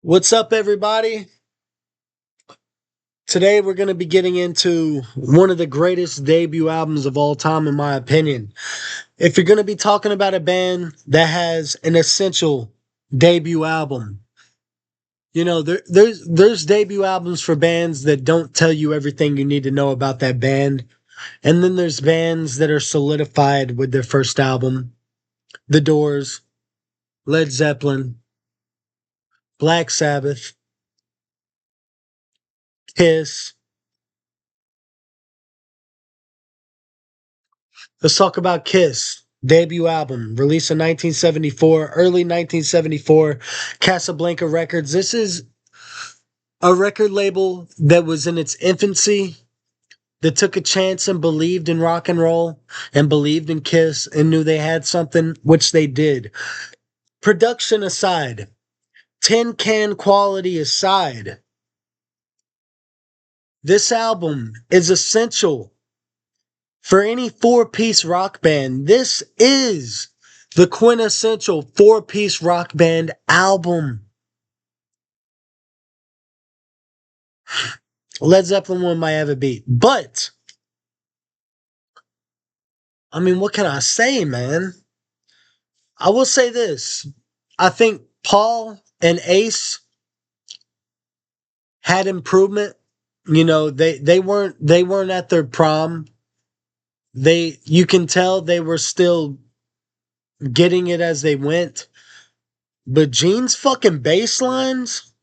What's up, everybody? Today we're going to be getting into one of the greatest debut albums of all time, in my opinion. If you're going to be talking about a band that has an essential debut album, there's debut albums for bands that don't tell you everything you need to know about that band, and then there's bands that are solidified with their first album. The Doors, Led Zeppelin, Black Sabbath, Kiss. Let's talk about Kiss. Debut album, released in 1974, early 1974, Casablanca Records. This is a record label that was in its infancy, that took a chance and believed in rock and roll and believed in Kiss and knew they had something, which they did. Production aside, tin can quality aside, this album is essential for any four-piece rock band. This is the quintessential four-piece rock band album. Led Zeppelin 1 might have a beat, but I mean, what can I say, man? I will say this. I think Paul and Ace had improvement. They weren't at their prime. You can tell they were still getting it as they went. But Gene's fucking bass lines,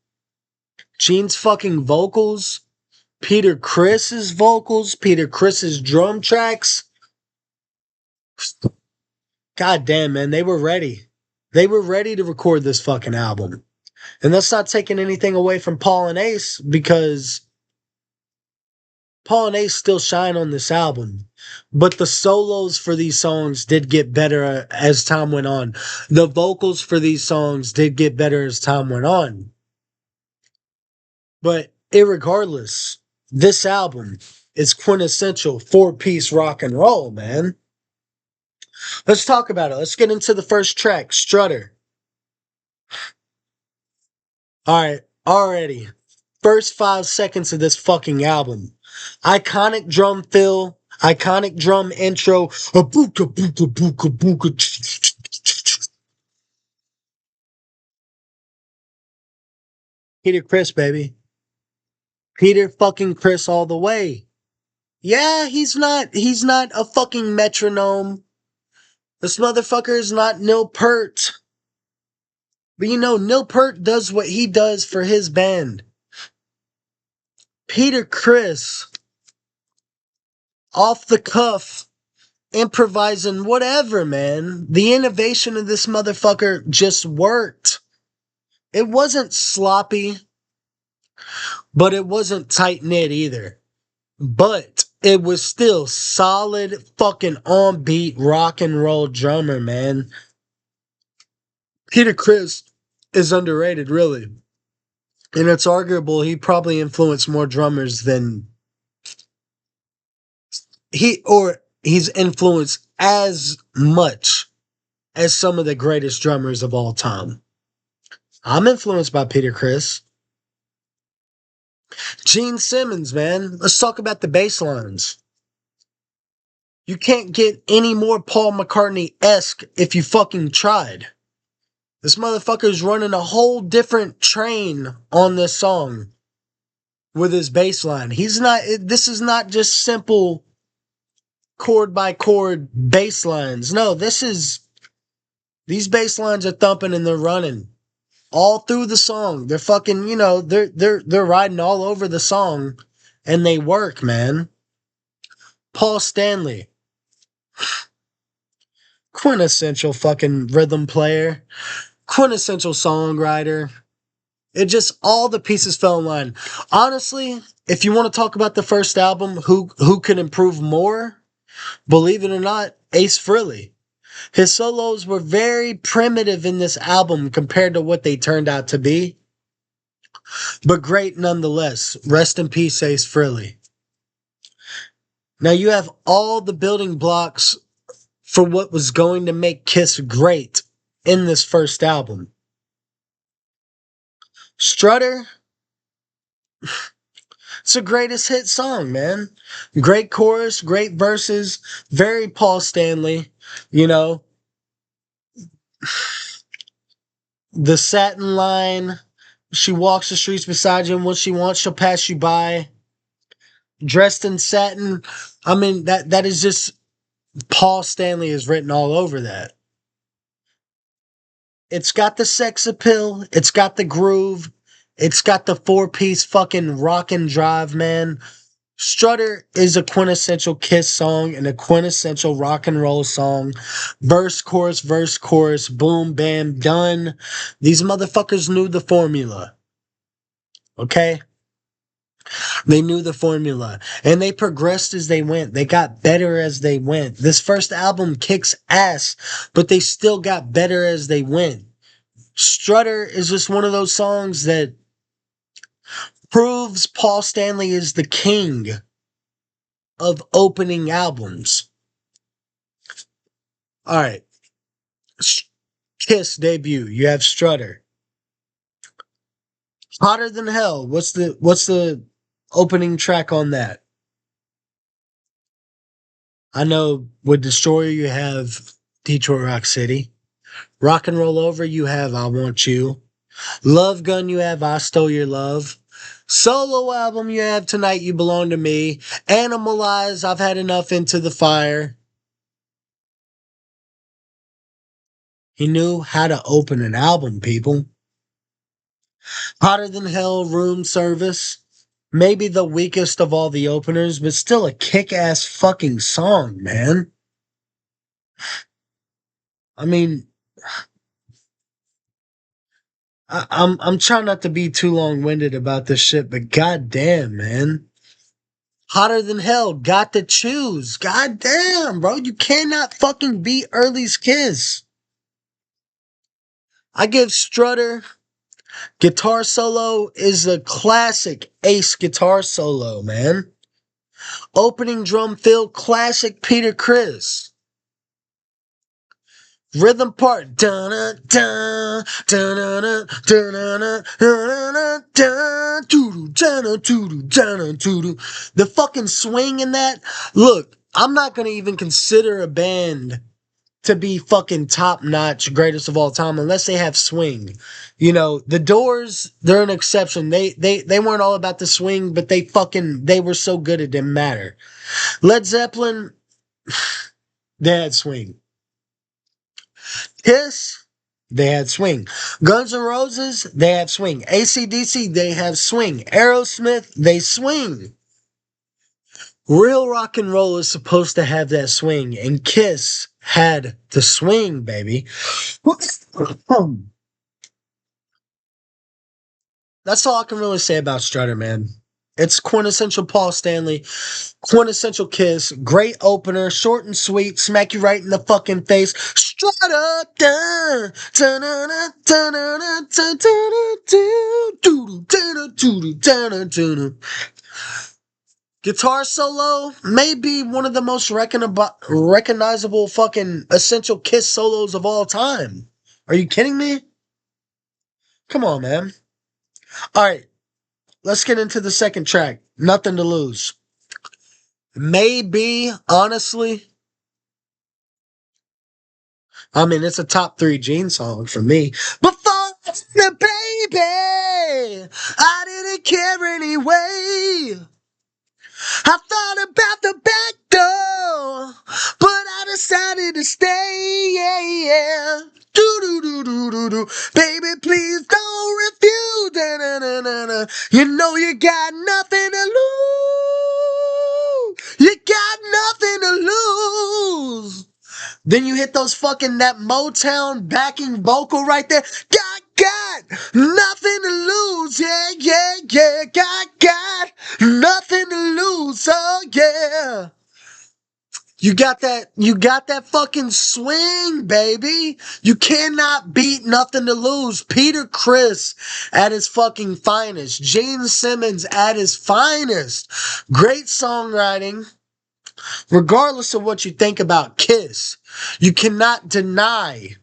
Gene's fucking vocals, Peter Criss's vocals, Peter Criss's drum tracks. God damn, man, they were ready. They were ready to record this fucking album. And that's not taking anything away from Paul and Ace, because Paul and Ace still shine on this album. But the solos for these songs did get better as time went on. The vocals for these songs did get better as time went on. But irregardless, this album is quintessential four-piece rock and roll, man. Let's talk about it. Let's get into the first track, Strutter. Alright, already. First 5 seconds of this fucking album. Iconic drum fill, iconic drum intro. Booka, booka, booka, booka. Peter Criss, baby. Peter fucking Criss all the way. Yeah, he's not a fucking metronome. This motherfucker is not Neil Peart. But Neil Peart does what he does for his band. Peter Criss, off the cuff, improvising whatever, man. The innovation of this motherfucker just worked. It wasn't sloppy, but it wasn't tight-knit either. But it was still solid fucking on-beat rock and roll drummer, man. Peter Criss is underrated, really. And it's arguable he probably influenced more drummers than he's influenced as much as some of the greatest drummers of all time. I'm influenced by Peter Criss. Gene Simmons, man. Let's talk about the bass lines. You can't get any more Paul McCartney-esque if you fucking tried. This motherfucker's running a whole different train on this song with his bass line. This is not just simple chord by chord bass lines. No, these bass lines are thumping and they're running all through the song. They're fucking, they're riding all over the song, and they work, man. Paul Stanley, quintessential fucking rhythm player, quintessential songwriter. It just, all the pieces fell in line. Honestly, if you want to talk about the first album, who could improve more? Believe it or not, Ace Frehley. His solos were very primitive in this album compared to what they turned out to be, but great nonetheless. Rest in peace, Ace Frehley. Now you have all the building blocks for what was going to make Kiss great in this first album. Strutter, it's the greatest hit song, man. Great chorus, great verses, very Paul Stanley. You know, the satin line, she walks the streets beside you, and what she wants, she'll pass you by. Dressed in satin. I mean, that is just Paul Stanley is written all over that. It's got the sex appeal. It's got the groove. It's got the four-piece fucking rock and drive, man. Strutter is a quintessential Kiss song and a quintessential rock and roll song. Verse, chorus, boom, bam, done. These motherfuckers knew the formula. Okay? They knew the formula. And they progressed as they went. They got better as they went. This first album kicks ass, but they still got better as they went. Strutter is just one of those songs that proves Paul Stanley is the king of opening albums. All right. Kiss debut. You have Strutter. Hotter Than Hell. What's the opening track on that? I know with Destroyer you have Detroit Rock City. Rock and Roll Over you have I Want You. Love Gun you have I Stole Your Love. Solo album you have Tonight You Belong to Me. Animalize I've Had Enough Into the Fire. He knew how to open an album, people. Hotter Than Hell, Room Service. Maybe the weakest of all the openers, but still a kick-ass fucking song, man. I mean, I'm trying not to be too long-winded about this shit, but goddamn, man. Hotter Than Hell, Got to Choose. Goddamn, bro, you cannot fucking beat Early's Kiss. I give Strutter guitar solo is a classic Ace guitar solo, man. Opening drum fill, classic Peter Criss. Rhythm part, the fucking swing in that. Look, I'm not gonna even consider a band to be fucking top notch, greatest of all time, unless they have swing. You know, the Doors, they're an exception. They weren't all about the swing, but they were so good it didn't matter. Led Zeppelin, they had swing. Kiss, they had swing. Guns N' Roses, they have swing. AC/DC, they have swing. Aerosmith, they swing. Real rock and roll is supposed to have that swing, and Kiss had the swing, baby. That's all I can really say about Strutter, man. It's quintessential Paul Stanley, quintessential Kiss, great opener, short and sweet, smack you right in the fucking face. Strutter, guitar solo may be one of the most recognizable fucking essential Kiss solos of all time. Are you kidding me? Come on, man. All right. Let's get into the second track. Nothing to Lose. Maybe, honestly, I mean, it's a top 3 Gene song for me. Before the baby, I didn't care anyway. I thought about the back door, but I decided to stay. Yeah, yeah. Do do do do do do. Baby, please don't refuse. Da, da, da, da, da. You know you got nothing to lose. You got nothing to lose. Then you hit those fucking that Motown backing vocal right there. Got nothing to lose. Yeah, yeah, yeah. Got nothing to lose. Oh yeah. You got that fucking swing, baby. You cannot beat Nothing to Lose. Peter Criss at his fucking finest. Gene Simmons at his finest. Great songwriting. Regardless of what you think about Kiss, you cannot deny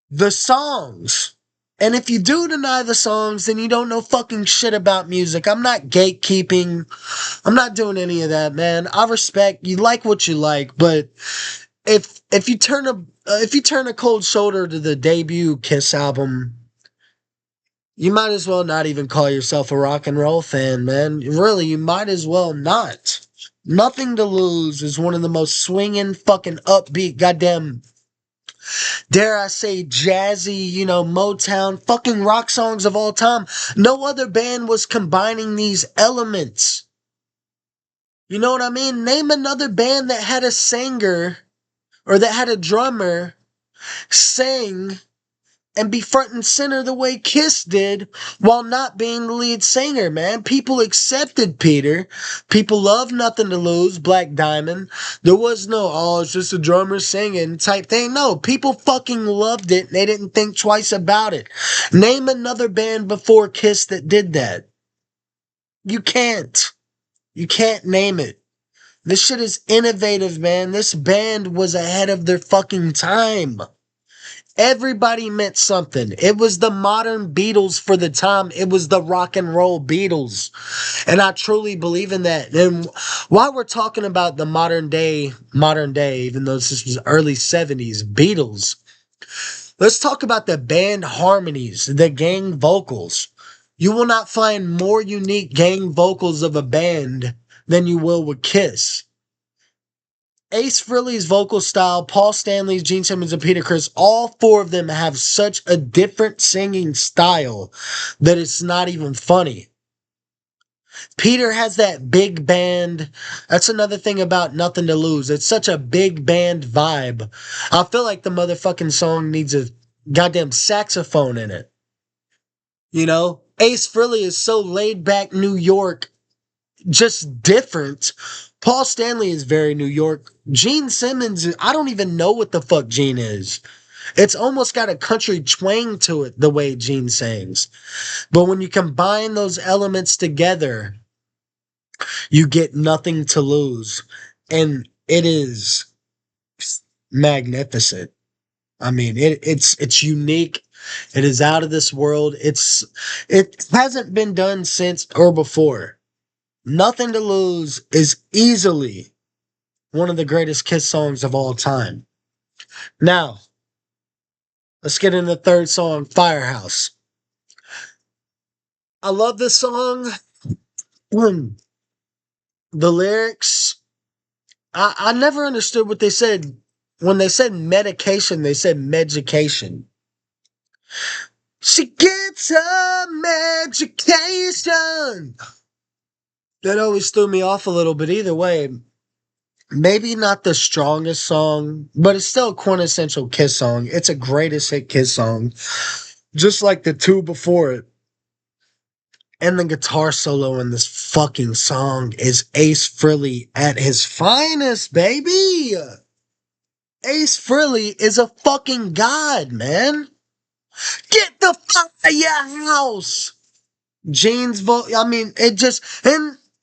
the songs. And if you do deny the songs, then you don't know fucking shit about music. I'm not gatekeeping. I'm not doing any of that, man. I respect you like what you like, but if you turn a cold shoulder to the debut Kiss album, you might as well not even call yourself a rock and roll fan, man. Really, you might as well not. Nothing to Lose is one of the most swinging, fucking upbeat, goddamn, dare I say, jazzy, Motown, fucking rock songs of all time. No other band was combining these elements. You know what I mean? Name another band that had a singer or that had a drummer sing and be front and center the way Kiss did while not being the lead singer, man. People accepted Peter. People loved Nothing to Lose, Black Diamond. There was no, oh, it's just a drummer singing type thing. No, people fucking loved it and they didn't think twice about it. Name another band before Kiss that did that. You can't. You can't name it. This shit is innovative, man. This band was ahead of their fucking time. Everybody meant something. It was the modern Beatles for the time. It was the rock and roll Beatles. And I truly believe in that. And while we're talking about the modern day, even though this was early 70s, Beatles, let's talk about the band harmonies, the gang vocals. You will not find more unique gang vocals of a band than you will with Kiss. Ace Frehley's vocal style, Paul Stanley's, Gene Simmons, and Peter Criss, all four of them have such a different singing style that it's not even funny. Peter has that big band. That's another thing about Nothing to Lose. It's such a big band vibe. I feel like the motherfucking song needs a goddamn saxophone in it. Ace Frehley is so laid back New York, just different. Paul Stanley is very New York. Gene Simmons, I don't even know what the fuck Gene is. It's almost got a country twang to it, the way Gene sings. But when you combine those elements together, you get Nothing to Lose. And it is magnificent. I mean, it's unique. It is out of this world. It hasn't been done since or before. Nothing to Lose is easily one of the greatest Kiss songs of all time. Now, let's get into the third song, Firehouse. I love this song. The lyrics, I never understood what they said. When they said medication, they said medication. She gets her medication. That always threw me off a little bit. Either way, maybe not the strongest song, but it's still a quintessential Kiss song. It's a greatest hit Kiss song, just like the two before it. And the guitar solo in this fucking song is Ace Frehley at his finest, baby. Ace Frehley is a fucking god, man. Get the firehouse. Gene's vote, I mean, and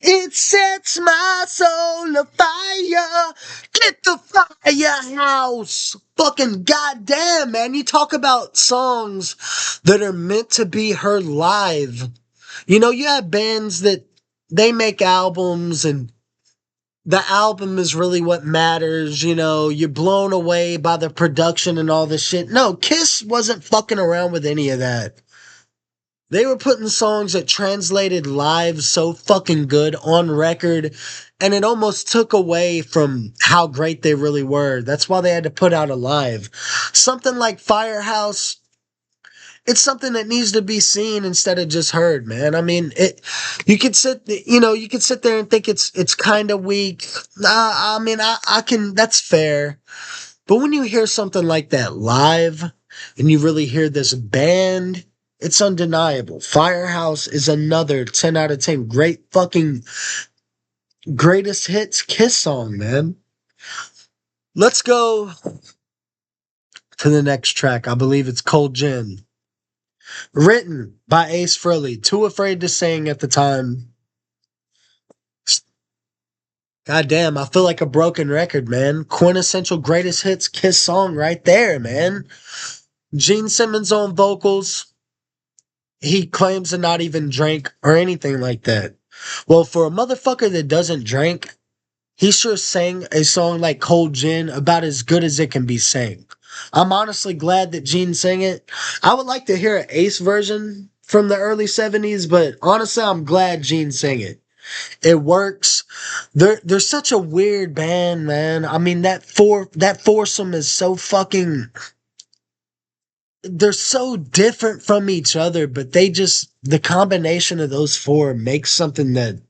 it sets my soul afire. Get the firehouse. Fucking goddamn, man. You talk about songs that are meant to be heard live. You have bands that they make albums and the album is really what matters. You're blown away by the production and all this shit. No, Kiss wasn't fucking around with any of that. They were putting songs that translated live so fucking good on record, and it almost took away from how great they really were. That's why they had to put out a live. Something like Firehouse, it's something that needs to be seen instead of just heard, man. I mean, you could sit there and think it's kind of weak. I mean, I can, that's fair. But when you hear something like that live, and you really hear this band, it's undeniable. Firehouse is another 10 out of 10 great fucking greatest hits Kiss song, man. Let's go to the next track. I believe it's Cold Gin. Written by Ace Frehley. Too Afraid to Sing at the time. God damn, I feel like a broken record, man. Quintessential greatest hits Kiss song right there, man. Gene Simmons on vocals. He claims to not even drink or anything like that. Well, for a motherfucker that doesn't drink, he sure sang a song like Cold Gin about as good as it can be sang. I'm honestly glad that Gene sang it. I would like to hear an Ace version from the early 70s, but honestly, I'm glad Gene sang it. It works. They're such a weird band, man. I mean that foursome is so fucking they're so different from each other, but the combination of those four makes something that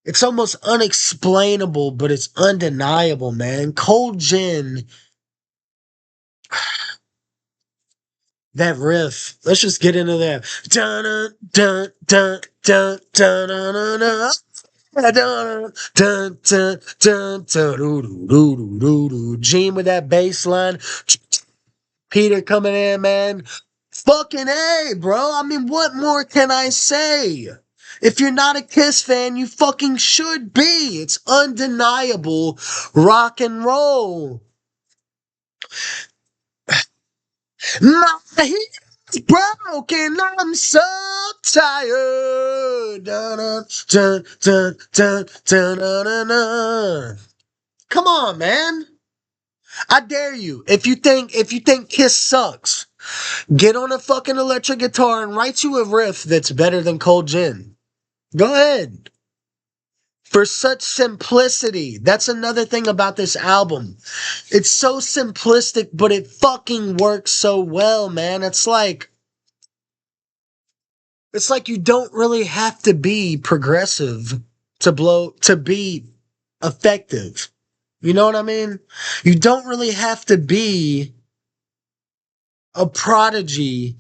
it's almost unexplainable, but it's undeniable, man. Cold Gin, that riff. Let's just get into that. Dun dun dun dun dun dun dun. Dun, dun, dun, dun, dun, doo, doo, doo, doo, doo, doo. Gene with that bass line. Peter coming in, man. Fucking A, bro. I mean, what more can I say? If you're not a Kiss fan, you fucking should be. It's undeniable rock and roll. My heart's broken. I'm so tired. Dun, dun, dun, dun, dun, dun, dun, dun. Come on, man. I dare you. If you think Kiss sucks, get on a fucking electric guitar and write you a riff that's better than Cold Gin. Go ahead. For such simplicity. That's another thing about this album. It's so simplistic, but it fucking works so well, man. It's like you don't really have to be progressive to be effective. You know what I mean? You don't really have to be a prodigy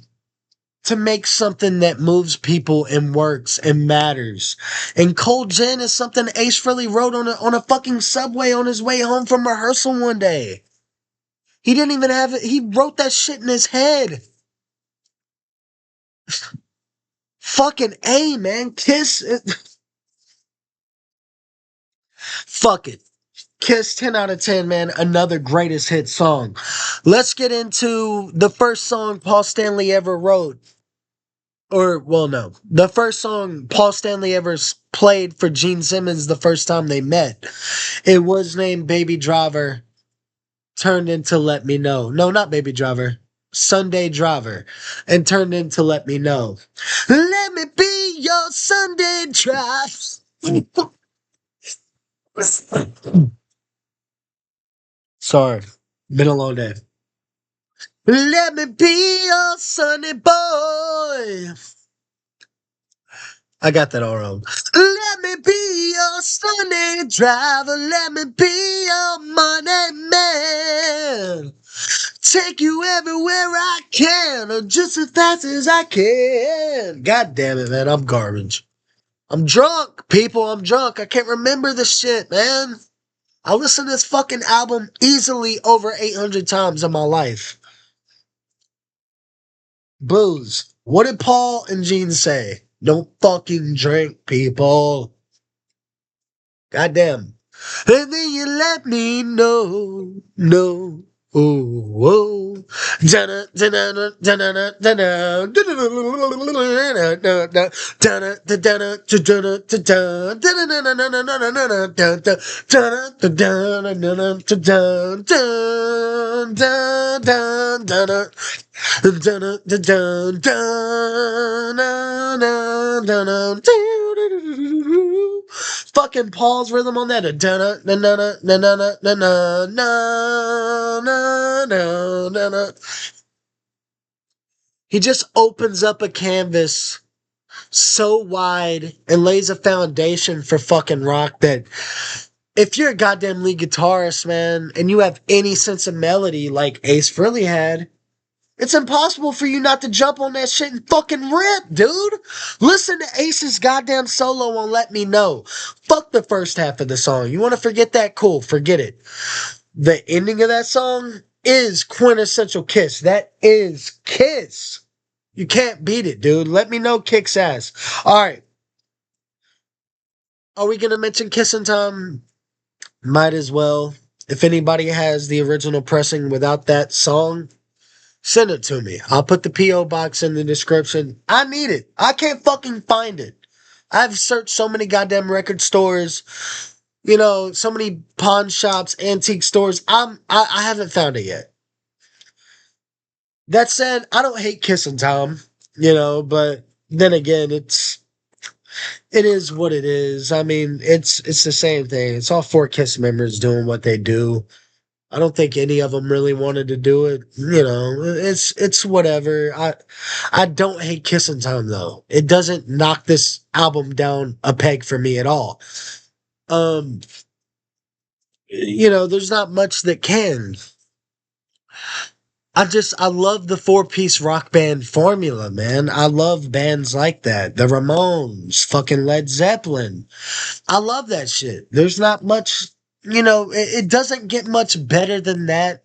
to make something that moves people and works and matters. And Cold Gin is something Ace Frehley wrote on a fucking subway on his way home from rehearsal one day. He didn't even have it. He wrote that shit in his head. Fucking A, man. Kiss. Fuck it. Kiss 10 out of 10, man. Another greatest hit song. Let's get into the first song Paul Stanley ever wrote. Or, well, no. The first song Paul Stanley ever played for Gene Simmons the first time they met. It was named Baby Driver, turned into Let Me Know. No, not Baby Driver. Sunday Driver. And turned into Let Me Know. Let me be your Sunday drive. Sorry. Been a long day. Let me be your Sunday boy. I got that all wrong. Let me be your Sunday driver. Let me be your money man. Take you everywhere I can, or just as fast as I can. God damn it, man. I'm garbage. I'm drunk, people. I'm drunk. I can't remember the shit, man. I listened to this fucking album easily over 800 times in my life. Booze. What did Paul and Gene say? Don't fucking drink, people. Goddamn. And then you let me know, no. Oh, oh. Dun dun dun dun dun dun dun dun. Fucking Paul's rhythm on that. He just opens up a canvas so wide and lays a foundation for fucking rock that if you're a goddamn lead guitarist, man, and you have any sense of melody like Ace Frehley had, it's impossible for you not to jump on that shit and fucking rip, dude. Listen to Ace's goddamn solo on Let Me Know. Fuck the first half of the song. You want to forget that? Cool, forget it. The ending of that song is quintessential Kiss. That is Kiss. You can't beat it, dude. Let Me Know kicks ass. All right. Are we going to mention Kissin' Time? Might as well. If anybody has the original pressing without that song, Send it to me. I'll put the P.O. box in the description. I need it. I can't fucking find it. I've searched so many goddamn record stores, so many pawn shops, antique stores. I haven't found it yet. That said, I don't hate Kissing Tom, but then again, it is what it is. I mean, it's the same thing. It's all four Kiss members doing what they do. I don't think any of them really wanted to do it. It's whatever. I don't hate Kissing Time though. It doesn't knock this album down a peg for me at all. Um, there's not much that can. I love the four-piece rock band formula, man. I love bands like that. The Ramones, fucking Led Zeppelin. I love that shit. There's not much, it doesn't get much better than that.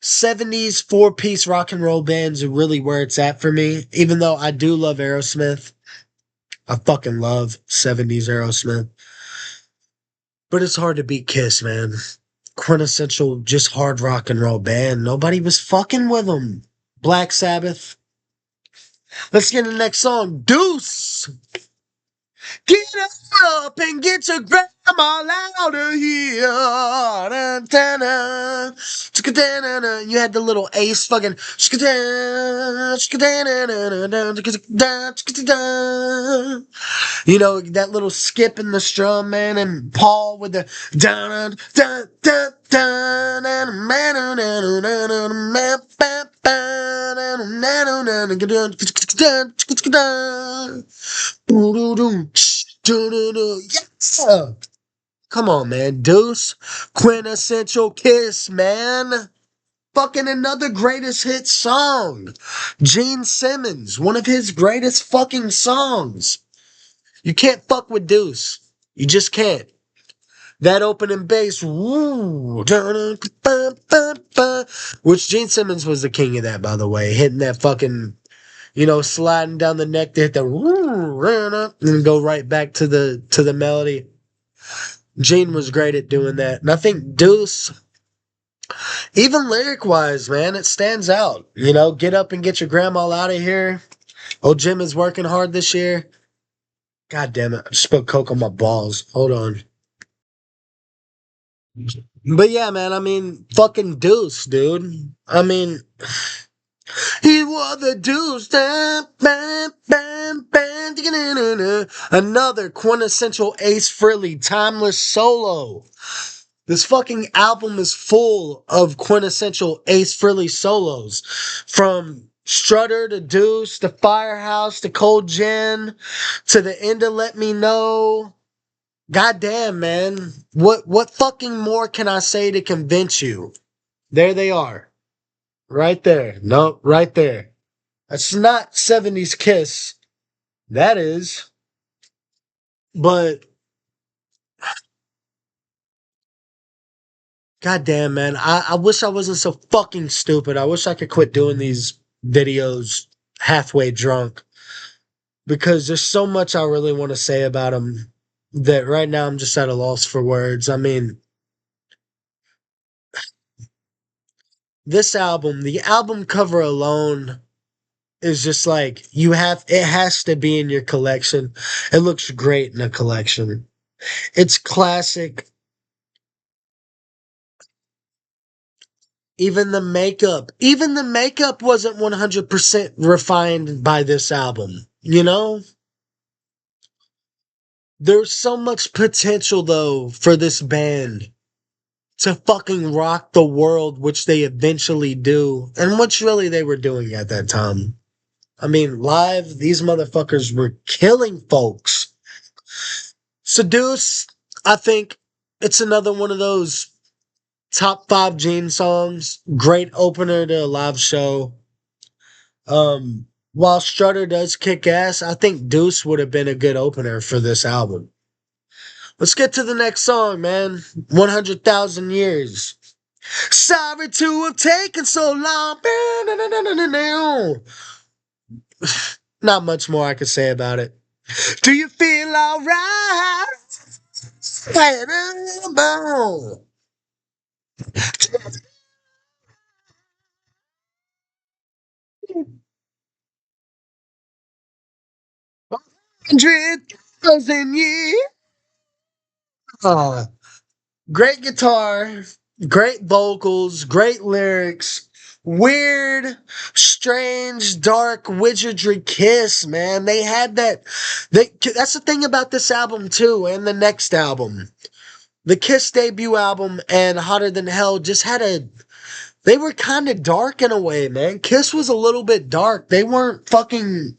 70s four-piece rock and roll bands are really where it's at for me, even though I do love Aerosmith. I fucking love 70s Aerosmith. But it's hard to beat Kiss, man. Quintessential, just hard rock and roll band. Nobody was fucking with them. Black Sabbath. Let's get to the next song. Deuce! Get up and get your grandma out of here. You had the little ace fucking. That little skip in the strum, man, and Paul with the. Yes! Come on, man. Deuce. Quintessential Kiss, man. Fucking another greatest hit song. Gene Simmons, one of his greatest fucking songs. You can't fuck with Deuce. You just can't. That opening bass, woo, which Gene Simmons was the king of that, by the way, hitting that fucking, sliding down the neck to hit the and go right back to the melody. Gene was great at doing that, and I think Deuce, even lyric wise, man, it stands out. Get up and get your grandma out of here. Oh, Jim is working hard this year. God damn it! I just spilled Coke on my balls. Hold on. But yeah, man, I mean, fucking Deuce, dude. I mean, he wore the Deuce. Another quintessential Ace Frehley timeless solo. This fucking album is full of quintessential Ace Frehley solos. From Strutter to Deuce to Firehouse to Cold Gin to the end of Let Me Know. Goddamn, man. What fucking more can I say to convince you? There they are. Right there. No, right there. That's not 70s Kiss. That is. But goddamn, man. I wish I wasn't so fucking stupid. I wish I could quit doing these videos halfway drunk. Because there's so much I really want to say about them that right now I'm just at a loss for words. I mean, this album, the album cover alone is just like it has to be in your collection. It looks great in a collection. It's classic. Even the makeup wasn't 100% refined by this album. There's so much potential though for this band to fucking rock the world, which they eventually do, and which really they were doing at that time. I mean, live, these motherfuckers were killing folks. Seduce, I think it's another one of those top five Gene songs. Great opener to a live show. While Strutter does kick ass, I think Deuce would have been a good opener for this album. Let's get to the next song, man. 100,000 Years. Sorry to have taken so long. Not much more I could say about it. Do you feel alright? 100,000 years. Uh, Great guitar, great vocals, great lyrics, weird, strange, dark wizardry Kiss, man. They had that. That's the thing about this album too, and the next album. The Kiss debut album and Hotter Than Hell just had a. They were kind of dark in a way, man. Kiss was a little bit dark. They weren't fucking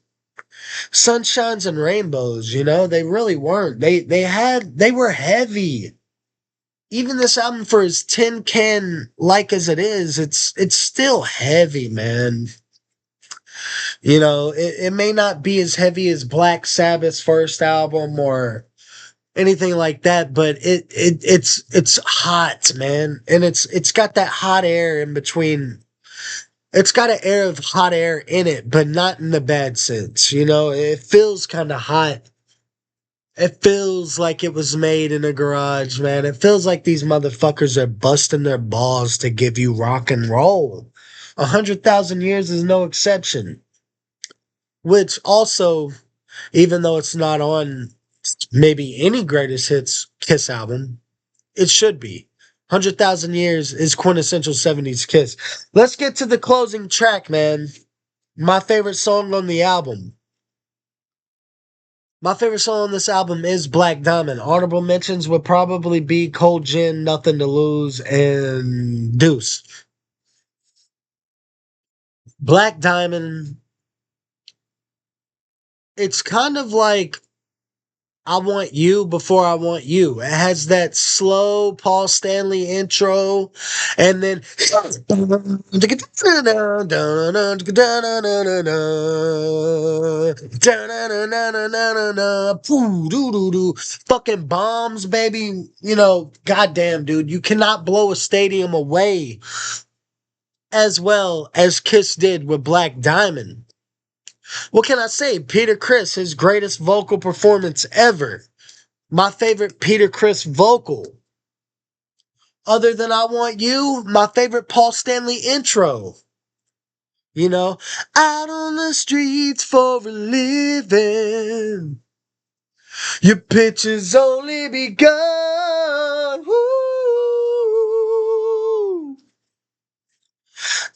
sunshines and rainbows, you know? They really weren't. They were heavy. Even this album, for as tin can like as it is, it's still heavy, man. You know, it may not be as heavy as Black Sabbath's first album or anything like that, but it's hot, man. And it's got that hot air in between. It's got an air of hot air in it, but not in the bad sense. You know, it feels kind of hot. It feels like it was made in a garage, man. It feels like these motherfuckers are busting their balls to give you rock and roll. 100,000 years is no exception. Which also, even though it's not on maybe any greatest hits Kiss album, it should be. 100,000 years is quintessential 70s Kiss. Let's get to the closing track, man. My favorite song on the album. My favorite song on this album is Black Diamond. Honorable mentions would probably be Cold Gin, Nothing to Lose, and Deuce. Black Diamond, it's kind of like I Want You Before I Want You. It has that slow Paul Stanley intro, and then fucking bombs, baby. You know, goddamn, dude, you cannot blow a stadium away as well as Kiss did with Black Diamond. What can I say? Peter Criss, his greatest vocal performance ever. My favorite Peter Criss vocal. Other than I Want You, my favorite Paul Stanley intro. You know, out on the streets for a living. Your picture's only begun. Woo.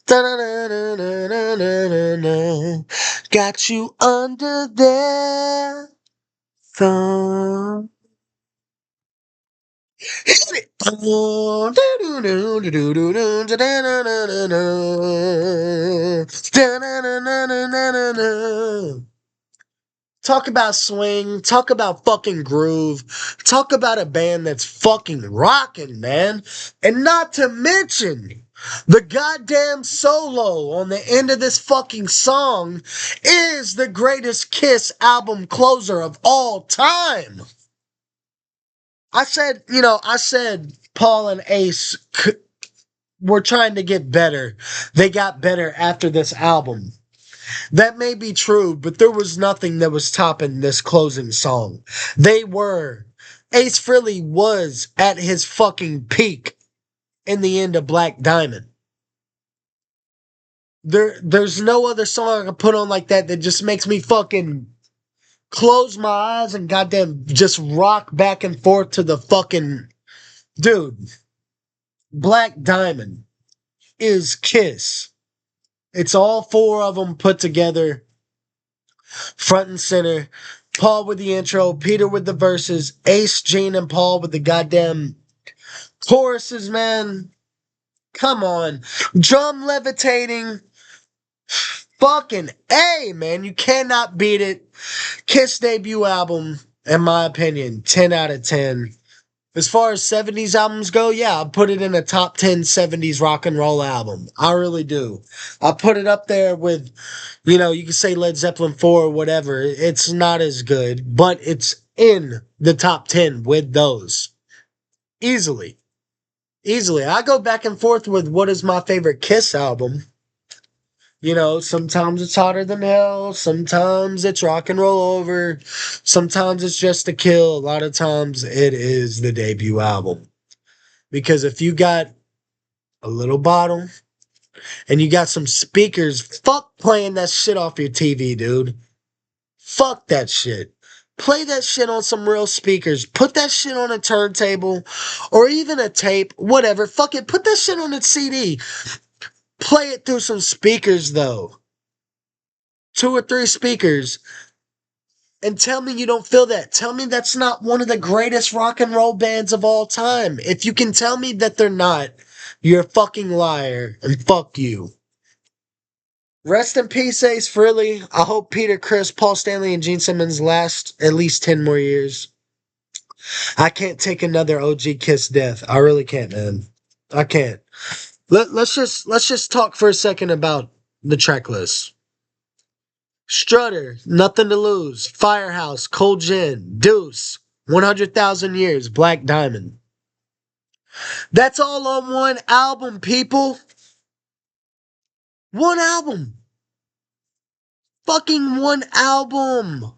Da-da-da-da-da-da-da-da. Got you under their thumb. Hit it. Talk about swing. Talk about fucking groove. Talk about a band that's fucking rocking, man. And not to mention, the goddamn solo on the end of this fucking song is the greatest Kiss album closer of all time. I said Paul and Ace were trying to get better. They got better after this album. That may be true, but there was nothing that was topping this closing song. They were. Ace Frehley was at his fucking peak in the end of Black Diamond. There's no other song I can put on like that that just makes me fucking close my eyes and goddamn just rock back and forth to the fucking dude. Black Diamond is Kiss. It's all four of them put together, front and center. Paul with the intro, Peter with the verses, Ace, Gene, and Paul with the goddamn choruses, man. Come on. Drum levitating. Fucking A, man. You cannot beat it. Kiss debut album, in my opinion, 10 out of 10. As far as 70s albums go, yeah, I'll put it in a top 10 70s rock and roll album. I really do. I'll put it up there with, you know, you can say Led Zeppelin 4 or whatever. It's not as good, but it's in the top 10 with those. Easily. Easily. I go back and forth with what is my favorite Kiss album. You know, sometimes it's Hotter Than Hell. Sometimes it's Rock and Roll Over. Sometimes it's Just a Kill. A lot of times it is the debut album. Because if you got a little bottle and you got some speakers, fuck playing that shit off your TV, dude. Fuck that shit. play that shit on some real speakers. Put that shit on a turntable or even a tape, whatever. Fuck it, put that shit on a CD. Play it through some speakers, though. 2 or 3 speakers. And tell me you don't feel that. Tell me that's not one of the greatest rock and roll bands of all time. If you can tell me that they're not, you're a fucking liar. And fuck you. Rest in peace, Ace Frehley. I hope Peter Criss, Paul Stanley, and Gene Simmons last at least 10 more years. I can't take another OG Kiss death. I really can't, man. I can't. Let's just talk for a second about the track list. Strutter, Nothing to Lose, Firehouse, Cold Gin, Deuce, 100,000 Years, Black Diamond. That's all on one album, people. One album. Fucking one album.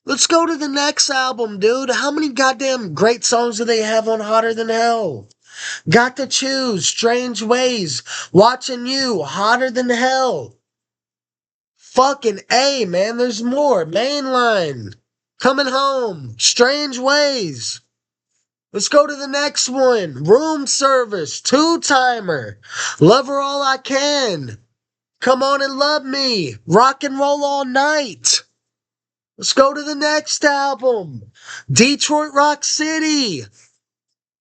Let's go to the next album, dude. How many goddamn great songs do they have on Hotter Than Hell? Got to Choose, Strange Ways, Watching You, Hotter Than Hell. Fucking A, man, there's more. Mainline, Coming Home, Strange Ways. Let's go to the next one. Room Service, Two Timer, Love Her All I Can, Come On and Love Me, Rock and Roll All Night. Let's go to the next album. Detroit Rock City,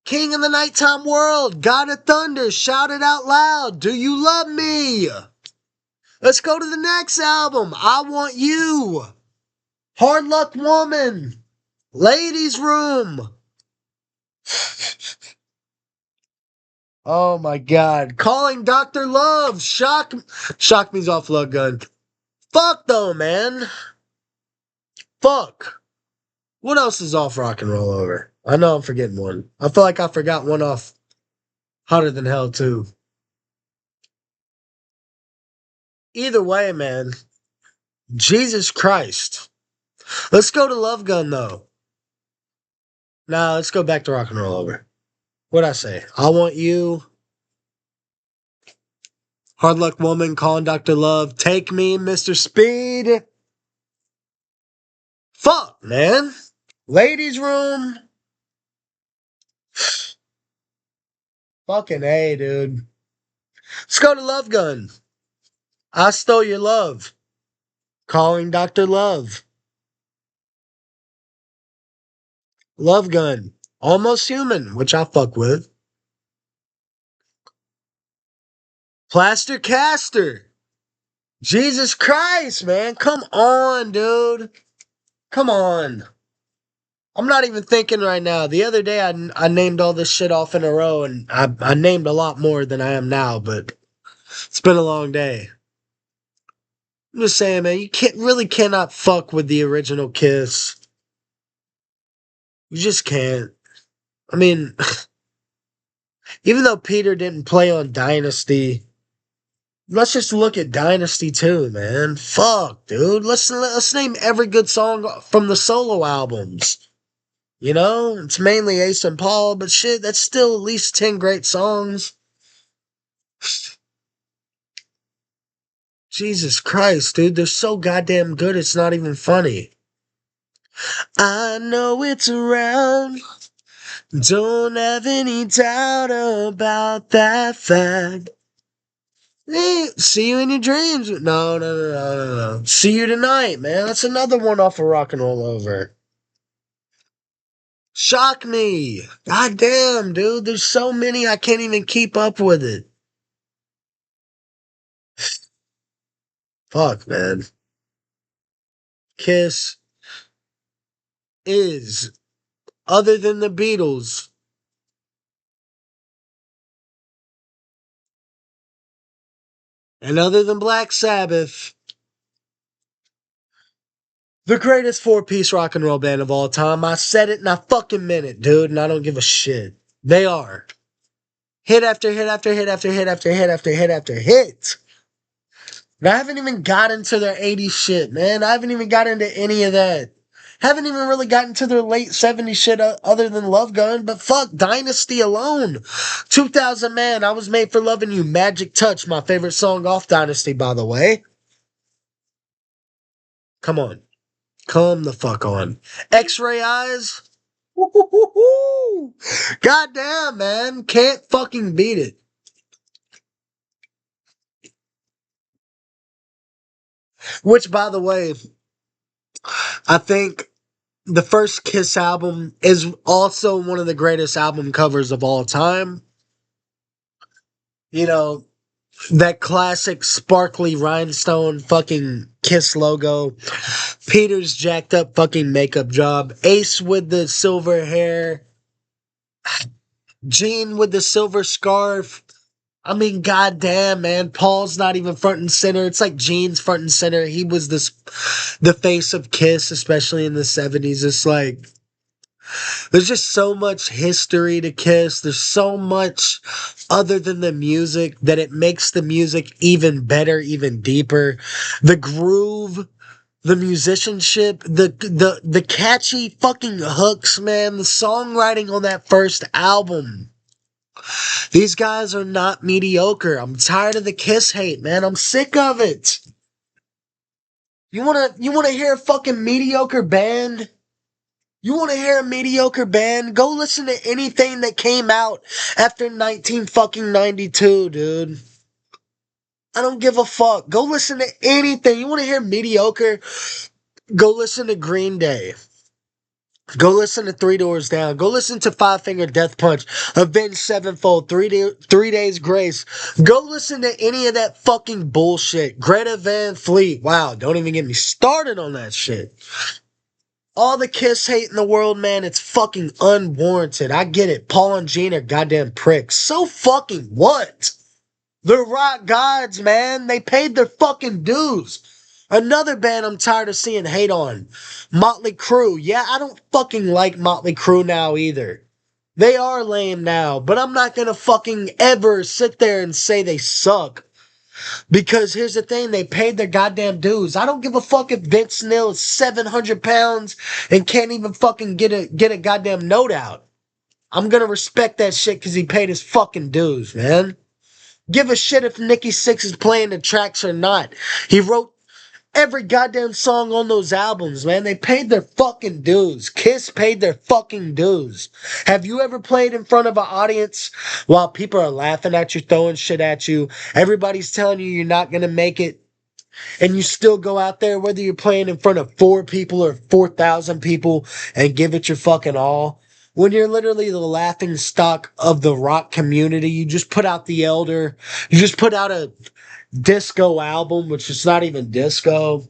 King of the Nighttime World, God of Thunder, Shout It Out Loud, Do You Love Me? Let's go to the next album. I Want You, Hard Luck Woman, Ladies Room. Oh my God. Calling Dr. Love, Shock Me's off Love Gun. Fuck though, man. Fuck. What else is off Rock and Roll Over? I know I'm forgetting one. I feel like I forgot one off Hotter Than Hell too. Either way, man. Jesus Christ. Let's go to Love Gun, though. Nah, let's go back to Rock and Roll Over. What'd I say? I Want You, Hard Luck Woman, Calling Dr. Love, Take Me, Mr. Speed. Fuck, man. Ladies Room. Fucking A, dude. Let's go to Love Gun. I Stole Your Love, Calling Dr. Love. Love Gun, Almost Human, which I fuck with. Plaster Caster. Jesus Christ, man. Come on, dude. Come on. I'm not even thinking right now. The other day, I named all this shit off in a row, and I named a lot more than I am now, but it's been a long day. I'm just saying, man, you cannot fuck with the original Kiss. You just can't. I mean, even though Peter didn't play on Dynasty, let's just look at Dynasty too, man. Fuck, dude. Let's name every good song from the solo albums. You know, it's mainly Ace and Paul, but shit, that's still at least 10 great songs. Jesus Christ, dude, they're so goddamn good, it's not even funny. I know it's around. Don't have any doubt about that fact. Hey, See You in Your Dreams. No. See You Tonight, man. That's another one off of Rock and Roll Over. Shock Me. God damn, dude. There's so many I can't even keep up with it. Fuck, man. Kiss is, other than the Beatles, and other than Black Sabbath, the greatest 4-piece rock and roll band of all time. I said it and I fucking meant it, dude, and I don't give a shit. They are. Hit after hit after hit after hit after hit after hit after hit. And I haven't even got into their 80s shit, man. I haven't even got into any of that. Haven't even really gotten to their late 70s shit other than Love Gun, but fuck, Dynasty alone. 2000 Man, I Was Made for Loving You, Magic Touch, my favorite song off Dynasty, by the way. Come on. Come the fuck on. X-ray eyes. Woo-hoo-hoo-hoo. Goddamn, man. Can't fucking beat it. Which, by the way, I think the first Kiss album is also one of the greatest album covers of all time. You know, that classic sparkly rhinestone fucking Kiss logo. Peter's jacked up fucking makeup job. Ace with the silver hair. Gene with the silver scarf. I mean, goddamn, man. Paul's not even front and center. It's like Gene's front and center. He was the face of Kiss, especially in the 70s. It's like, there's just so much history to Kiss. There's so much other than the music that it makes the music even better, even deeper. The groove, the musicianship, the catchy fucking hooks, man. The songwriting on that first album. These guys are not mediocre. I'm tired of the Kiss hate, man. I'm sick of it. You wanna hear a fucking mediocre band? You wanna hear a mediocre band? Go listen to anything that came out after 19 fucking 92, dude. I don't give a fuck. Go listen to anything. You wanna hear mediocre? Go listen to Green Day. Go listen to Three Doors Down. Go listen to Five Finger Death Punch, Avenged Sevenfold, 3 Days Grace. Go listen to any of that fucking bullshit. Greta Van Fleet. Wow, don't even get me started on that shit. All the Kiss hate in the world, man, it's fucking unwarranted. I get it. Paul and Gene are goddamn pricks. So fucking what? They're rock gods, man. They paid their fucking dues. Another band I'm tired of seeing hate on. Motley Crue. Yeah, I don't fucking like Motley Crue now either. They are lame now, but I'm not gonna fucking ever sit there and say they suck. Because here's the thing, they paid their goddamn dues. I don't give a fuck if Vince Neil is 700 pounds and can't even fucking get a goddamn note out. I'm gonna respect that shit because he paid his fucking dues, man. Give a shit if Nikki Sixx is playing the tracks or not. He wrote every goddamn song on those albums, man. They paid their fucking dues. Kiss paid their fucking dues. Have you ever played in front of an audience while people are laughing at you, throwing shit at you? Everybody's telling you you're not gonna make it, and you still go out there, whether you're playing in front of 4 people or 4,000 people, and give it your fucking all? When you're literally the laughing stock of the rock community, you just put out The Elder, you just put out a disco album, which is not even disco,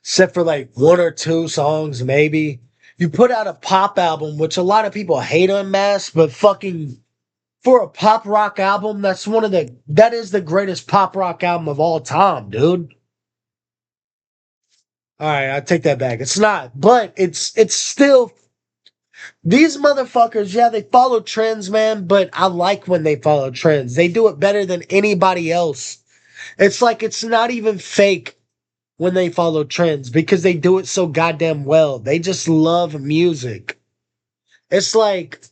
except for like one or two songs, maybe. You put out a pop album, which a lot of people hate on mass, but fucking for a pop rock album, that is the greatest pop rock album of all time, dude. All right, I take that back. It's not, but it's still these motherfuckers. Yeah, they follow trends, man. But I like when they follow trends. They do it better than anybody else. It's like it's not even fake when they follow trends because they do it so goddamn well. They just love music. It's like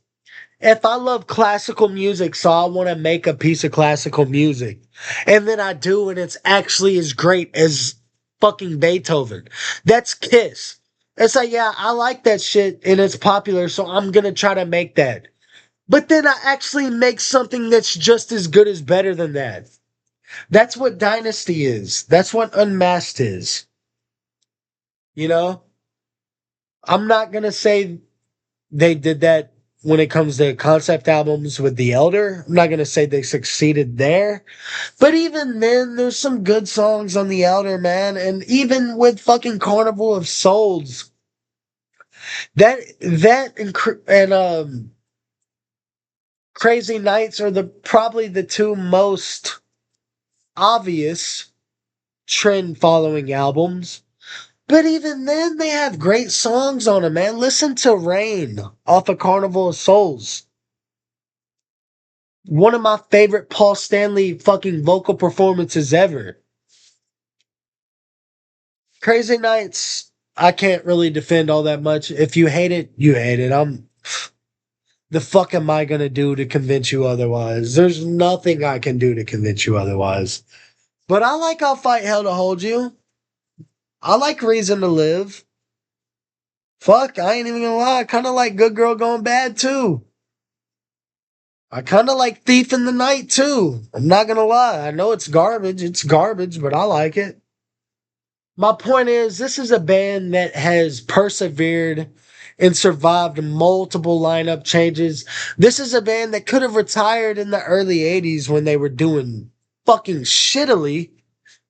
if I love classical music, so I want to make a piece of classical music, and then I do, and it's actually as great as fucking Beethoven. That's Kiss. It's like, yeah, I like that shit and it's popular, so I'm gonna try to make that. But then I actually make something that's just as good as better than that. That's what Dynasty is. That's what Unmasked is. You know? I'm not gonna say they did that when it comes to concept albums with The Elder. I'm not gonna say they succeeded there. But even then, there's some good songs on The Elder, man. And even with fucking Carnival of Souls, that and Crazy Nights are the probably the two most obvious trend following albums. But even then, they have great songs on them, man. Listen to Rain off of Carnival of Souls. One of my favorite Paul Stanley fucking vocal performances ever. Crazy Nights, I can't really defend all that much. If you hate it, you hate it. The fuck am I gonna do to convince you otherwise? There's nothing I can do to convince you otherwise. But I like I'll Fight Hell to Hold You. I like Reason to Live. Fuck, I ain't even gonna lie. I kind of like Good Girl Going Bad too. I kind of like Thief in the Night too. I'm not gonna lie. I know it's garbage, but I like it. My point is, this is a band that has persevered and survived multiple lineup changes. This is a band that could have retired in the early 80s when they were doing fucking shittily,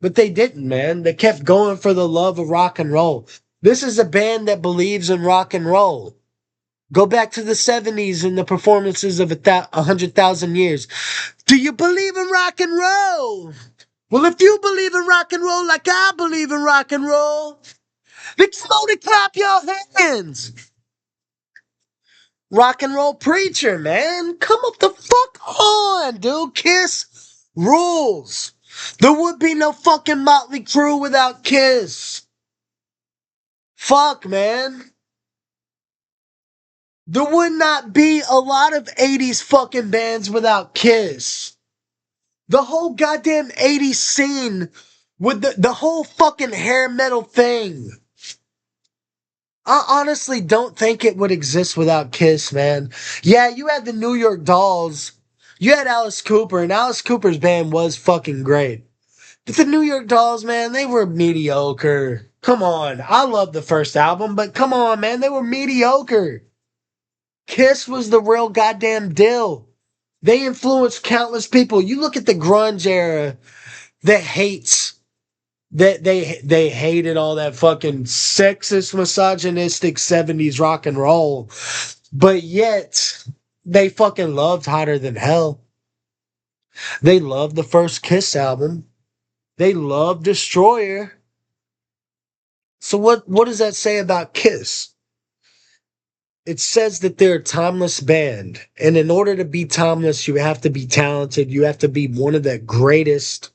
but they didn't, man. They kept going for the love of rock and roll. This is a band that believes in rock and roll. Go back to the 70s and the performances of 100,000 years. Do you believe in rock and roll? Well, if you believe in rock and roll like I believe in rock and roll, then slowly clap your hands. Rock and roll preacher, man. Come up the fuck on, dude. Kiss rules. There would be no fucking Motley Crue without Kiss. Fuck, man. There would not be a lot of 80s fucking bands without Kiss. The whole goddamn 80s scene with the whole fucking hair metal thing. I honestly don't think it would exist without Kiss, man. Yeah, you had the New York Dolls. You had Alice Cooper, and Alice Cooper's band was fucking great. But the New York Dolls, man, they were mediocre. Come on. I love the first album, but come on, man, they were mediocre. Kiss was the real goddamn deal. They influenced countless people. You look at the grunge era that hates that they hated all that fucking sexist, misogynistic 70s rock and roll, but yet they fucking loved Hotter Than Hell. They loved the first Kiss album. They loved Destroyer. So what does that say about Kiss? It says that they're a timeless band. And in order to be timeless, you have to be talented. You have to be one of the greatest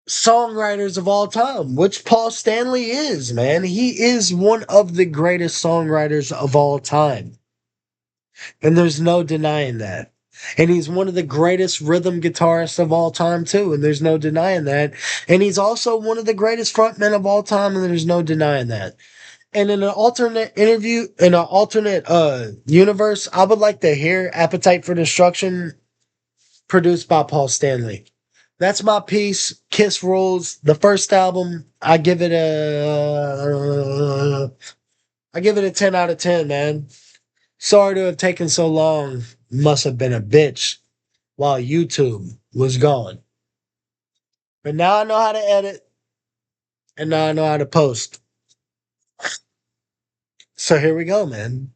songwriters of all time, which Paul Stanley is, man. He is one of the greatest songwriters of all time. And there's no denying that. And he's one of the greatest rhythm guitarists of all time, too. And there's no denying that. And he's also one of the greatest frontmen of all time. And there's no denying that. And in an alternate interview, in an alternate universe, I would like to hear Appetite for Destruction produced by Paul Stanley. That's my piece. Kiss rules. The first album, I give it a 10 out of 10, man. Sorry to have taken so long. Must have been a bitch while YouTube was gone. But now I know how to edit and now I know how to post. So here we go, man.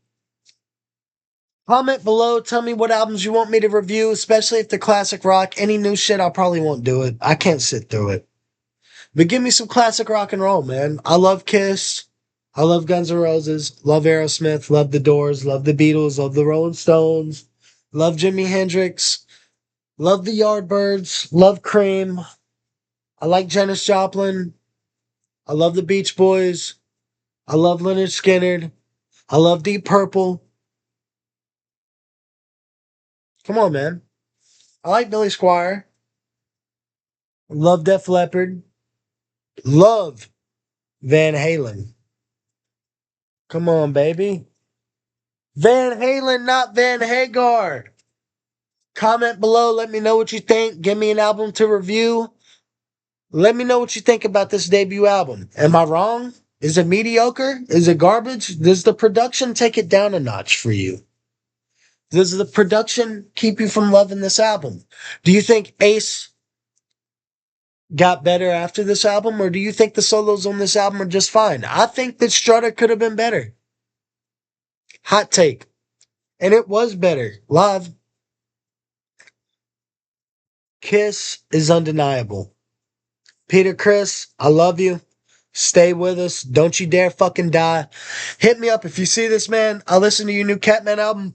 Comment below. Tell me what albums you want me to review, especially if they're classic rock. Any new shit, I probably won't do it. I can't sit through it. But give me some classic rock and roll, man. I love Kiss. I love Guns N' Roses. Love Aerosmith. Love The Doors. Love the Beatles. Love the Rolling Stones. Love Jimi Hendrix. Love the Yardbirds. Love Cream. I like Janis Joplin. I love the Beach Boys. I love Leonard Skinner. I love Deep Purple. Come on, man. I like Billy Squier. Love Def Leppard. Love Van Halen. Come on, baby. Van Halen, not Van Hagar. Comment below. Let me know what you think. Give me an album to review. Let me know what you think about this debut album. Am I wrong? Is it mediocre? Is it garbage? Does the production take it down a notch for you? Does the production keep you from loving this album? Do you think Ace got better after this album, or do you think the solos on this album are just fine? I think that Strutter could have been better. Hot take. And it was better. Live. Kiss is undeniable. Peter Criss, I love you. Stay with us. Don't you dare fucking die. Hit me up if you see this, man. I listened to your new Catman album.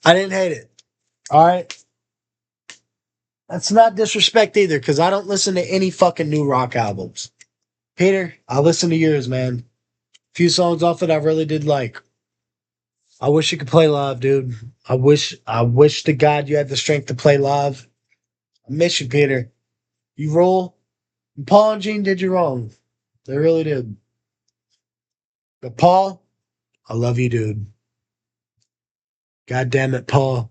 I didn't hate it. All right. That's not disrespect either, because I don't listen to any fucking new rock albums. Peter, I listen to yours, man. A few songs off it I really did like. I wish you could play live, dude. I wish to God you had the strength to play live. I miss you, Peter. You roll. Paul and Gene did you wrong. They really did. But Paul, I love you, dude. God damn it, Paul.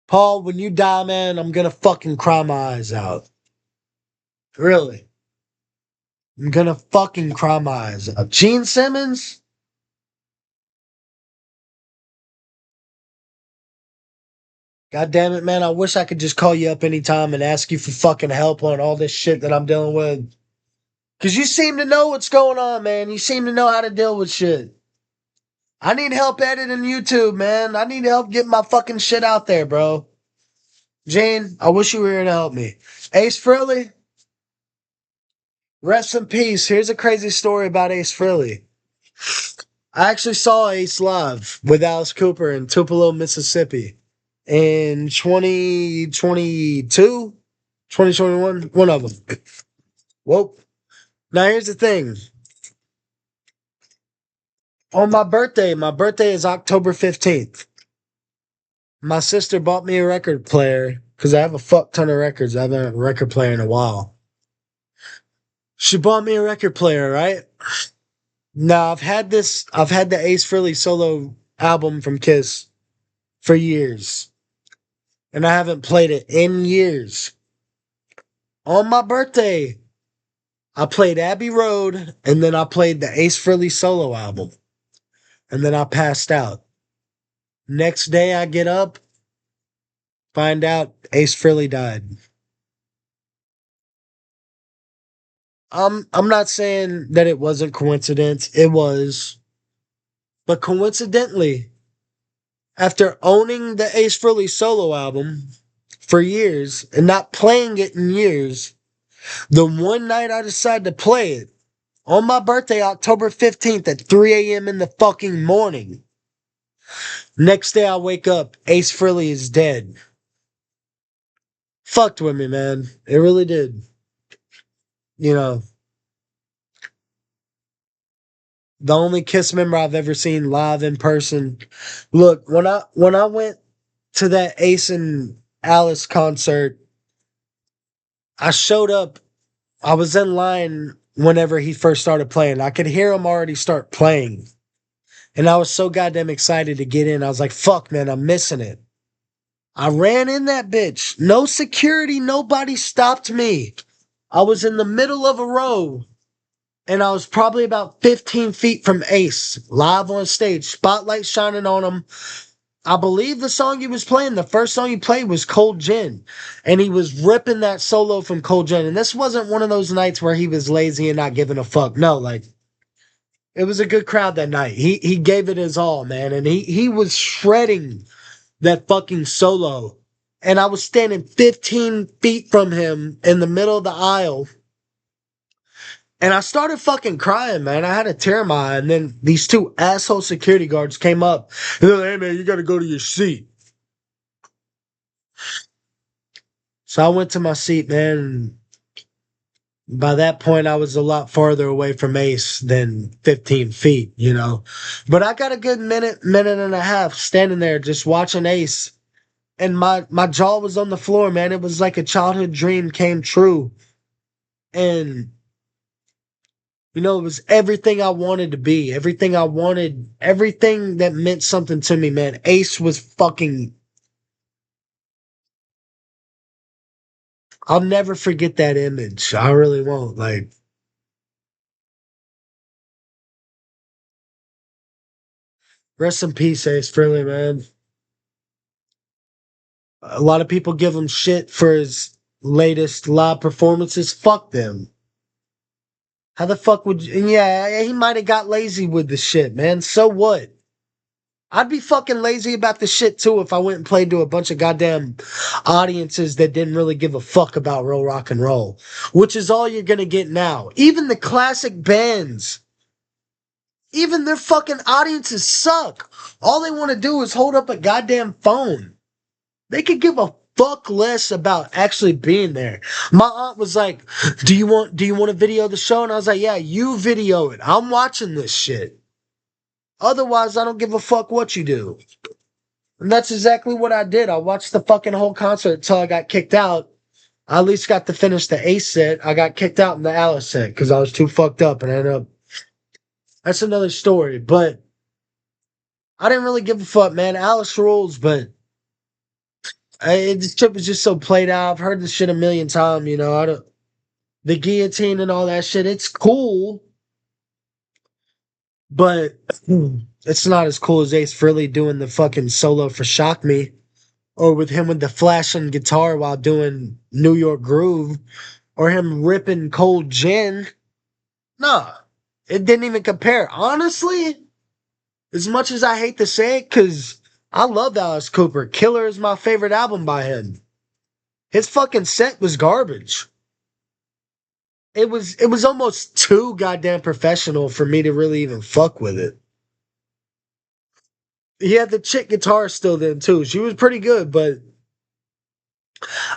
Paul, when you die, man, I'm gonna fucking cry my eyes out. Really. I'm gonna fucking cry my eyes out. Gene Simmons? God damn it, man. I wish I could just call you up anytime and ask you for fucking help on all this shit that I'm dealing with. Cause you seem to know what's going on, man. You seem to know how to deal with shit. I need help editing YouTube, man. I need help getting my fucking shit out there, bro. Jane, I wish you were here to help me. Ace Frehley, rest in peace. Here's a crazy story about Ace Frehley. I actually saw Ace live with Alice Cooper in Tupelo, Mississippi in 2022, 2021, one of them. Well, now here's the thing. On my birthday is October 15th. My sister bought me a record player because I have a fuck ton of records. I haven't had a record player in a while. She bought me a record player, right? Now I've had the Ace Frehley solo album from Kiss for years. And I haven't played it in years. On my birthday, I played Abbey Road and then I played the Ace Frehley solo album. And then I passed out. Next day I get up, find out Ace Frehley died. I'm not saying that it wasn't coincidence. It was. But coincidentally, after owning the Ace Frehley solo album for years and not playing it in years, the one night I decided to play it on my birthday, October 15th at 3 a.m. in the fucking morning. Next day I wake up, Ace Frehley is dead. Fucked with me, man. It really did. You know, the only Kiss member I've ever seen live in person. Look, when I went to that Ace and Alice concert, I showed up. I was in line whenever he first started playing. I could hear him already start playing. And I was so goddamn excited to get in. I was like, fuck, man, I'm missing it. I ran in that bitch. No security, nobody stopped me. I was in the middle of a row and I was probably about 15 feet from Ace, live on stage, spotlight shining on him. I believe the song he was playing, the first song he played was Cold Gin. And he was ripping that solo from Cold Gin. And this wasn't one of those nights where he was lazy and not giving a fuck. No, like, it was a good crowd that night. He gave it his all, man. And he was shredding that fucking solo. And I was standing 15 feet from him in the middle of the aisle. And I started fucking crying, man. I had a tear in my eye. And then these two asshole security guards came up. And they're like, hey, man, you got to go to your seat. So I went to my seat, man. And by that point, I was a lot farther away from Ace than 15 feet, you know. But I got a good minute and a half standing there just watching Ace. And my jaw was on the floor, man. It was like a childhood dream came true. And you know, it was everything I wanted to be, everything I wanted, everything that meant something to me, man. Ace was fucking. I'll never forget that image. I really won't. Like, rest in peace, Ace Frehley, man. A lot of people give him shit for his latest live performances. Fuck them. How the fuck would you? Yeah, he might have got lazy with the shit, man. So what? I'd be fucking lazy about the shit too if I went and played to a bunch of goddamn audiences that didn't really give a fuck about real rock and roll, which is all you're gonna get now. Even the classic bands, even their fucking audiences suck. All they want to do is hold up a goddamn phone. They could give a fuck less about actually being there. My aunt was like, do you want to video the show? And I was like, yeah, you video it. I'm watching this shit. Otherwise, I don't give a fuck what you do. And that's exactly what I did. I watched the fucking whole concert until I got kicked out. I at least got to finish the Ace set. I got kicked out in the Alice set because I was too fucked up, and I ended up. That's another story, but I didn't really give a fuck, man. Alice rules, but this trip was just so played out. I've heard this shit a million times, you know. I don't, the guillotine and all that shit. It's cool, but it's not as cool as Ace Frehley doing the fucking solo for Shock Me, or with him with the flashing guitar while doing New York Groove, or him ripping Cold Gin. Nah, it didn't even compare. Honestly, as much as I hate to say it, because I love Alice Cooper. Killer is my favorite album by him. His fucking set was garbage. It was almost too goddamn professional for me to really even fuck with it. He had the chick guitar still then too. She was pretty good, but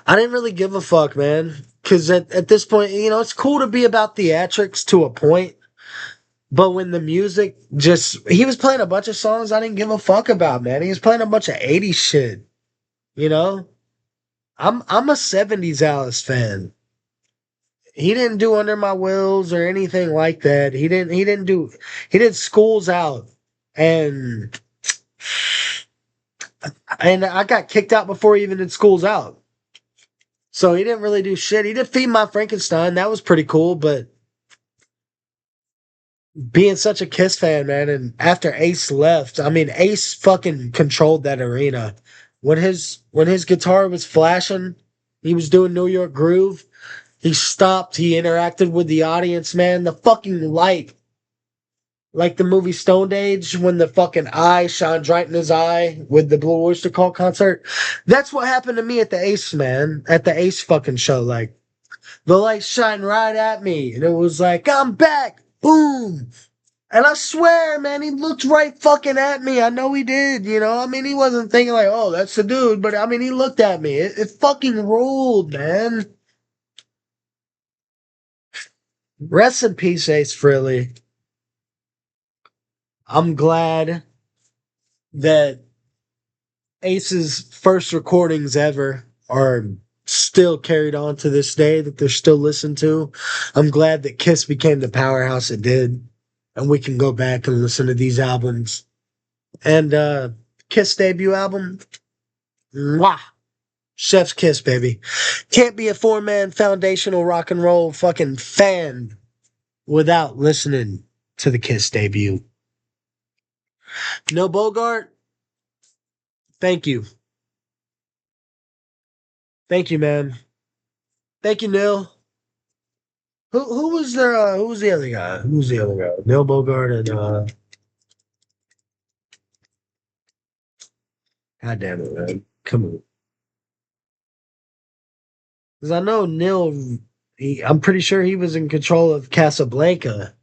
I didn't really give a fuck, man. Cause at this point, you know, it's cool to be about theatrics to a point. But when the music just he was playing a bunch of songs I didn't give a fuck about, man. He was playing a bunch of 80s shit, you know? I'm a 70s Alice fan. He didn't do Under My Wheels or anything like that. He did Schools Out. And I got kicked out before he even did Schools Out. So he didn't really do shit. He did Feed My Frankenstein. That was pretty cool, but being such a Kiss fan, man, and after Ace left, I mean Ace fucking controlled that arena. When his guitar was flashing, he was doing New York Groove. He stopped, he interacted with the audience, man. The fucking light. Like the movie Stoned Age when the fucking eye shined right in his eye with the Blue Oyster Cult concert. That's what happened to me at the Ace, man. At the Ace fucking show. Like, the light shined right at me. And it was like, I'm back. Boom. And I swear, man, he looked right fucking at me. I know he did, you know? I mean, he wasn't thinking like, oh, that's the dude. But I mean, he looked at me. It fucking ruled, man. Rest in peace, Ace Frehley. I'm glad that Ace's first recordings ever are still carried on to this day, that they're still listened to. I'm glad that Kiss became the powerhouse it did, and we can go back and listen to these albums. And Kiss debut album, mwah, Chef's Kiss, baby. Can't be a four-man foundational rock and roll fucking fan without listening to the Kiss debut. No Bogart, thank you. Thank you, man. Thank you, Neil. Who was the other guy? Who was the other guy? Neil Bogart and God damn it, man. Come on. Because I know Neil I'm pretty sure he was in control of Casablanca.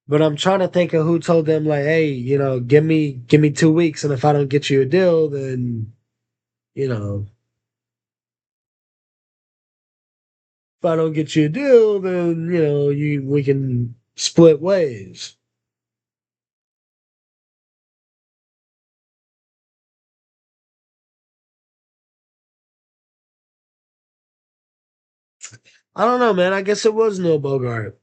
But I'm trying to think of who told them like, hey, you know, give me 2 weeks, and if I don't get you a deal, then you know, if I don't get you a deal, then you know, you we can split ways. I don't know, man. I guess it was Neil Bogart.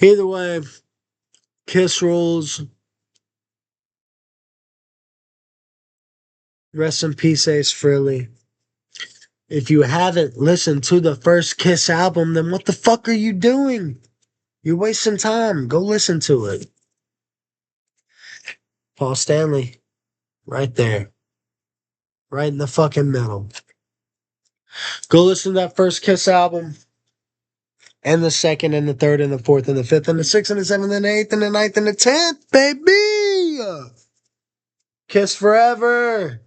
Either way, Kiss rules. Rest in peace, Ace Frehley. If you haven't listened to the first Kiss album, then what the fuck are you doing? You're wasting time. Go listen to it. Paul Stanley, right there, right in the fucking middle. Go listen to that first Kiss album, and the second, and the third, and the fourth, and the fifth, and the sixth, and the seventh, and the eighth, and the ninth, and the 10th, baby! Kiss forever!